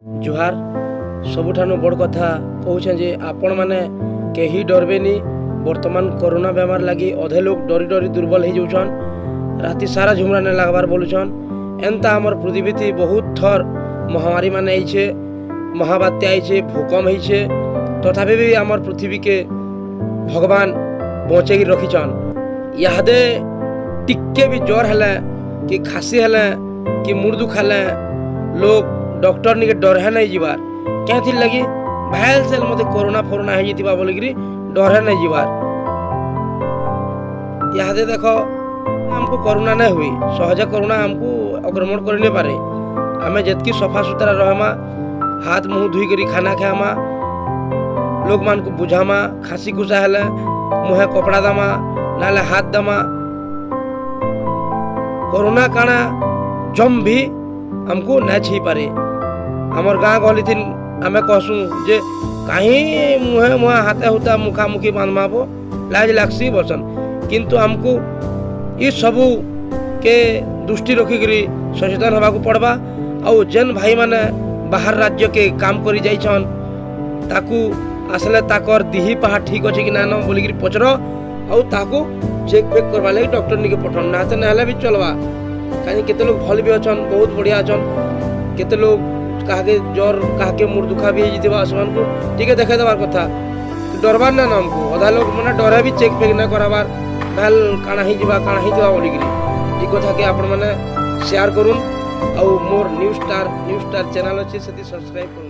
जुहार सबुठानु बड़ कथा कहूँ जे आपण मैंने कहीं डरबेनी। वर्तमान कोरोना बेमार लगी अधे लोग डरी डरी दुर्बल हो जाऊन, राति सारा झुमरा नहीं लगवार बोलुछन। एंता आमर पृथ्वी थी बहुत थर महामारी मान आईछे, महाबात्या आईछे, भूकंप होइछे, तथापि भी आमर पृथ्वी के भगवान बचे रखीछन। यादे टिके भी ज्वर है कि खासी है कि मुड़ दुख है लोग डॉक्टर निके डर है नहीं जीवार क्या लगी भाईल से मते कोरोना फोरोना है जीवा बोलिकी डर है नहीं जीवार। यादे देखो हमको कोरोना नहीं हुई, सहज कोरोना हमको आक्रमण कर नहीं पारे। आमे जितकी सफा सुतरा रहमा, हाथ मुँह धुई करी खाना खामा, लोग मान को बुझामा, खासी खुसा है मुहे कपड़ा दमा नाले हाथ दमा। कोरोना काना जम भी हमको नहीं छी पारे। हमर गाँव गहली थी आमे कहसु जे कहीं मुहे मुहा हाथे हुता मुखामुखी बांधमाबो लाज लागसी बसन, किंतु हमको ये सबू के दृष्टि रखिकी सचेतन होगा पड़वा। आउ जेन भाई माने बाहर राज्य के काम करी जाइछन ताकू आसले ताकर दिही पहा ठीक अच्छे कि ना न बोलिकी पचर आउ ताकू चेक फेक करवा लगी डॉक्टर निके पठन ना तो ना भी चलवा। कहीं केते लोग भल भी अच्छन, बहुत बढ़िया अच्छन, केते लोग काहे ज्वर काहे मुड़ दुखा भी जीवा आसमान को ठीक देखे देवार कथा, डरबार ना हमको। अधा लोग मैंने डरे भी चेक फेक ना कराबार भल काना ही जीवा काना ही जीवा बोलिकी ये कथा के आपण मैंने शेयर करूँ। आउ मोर न्यूज स्टार चैनल अच्छे से सब्सक्राइब करूँ।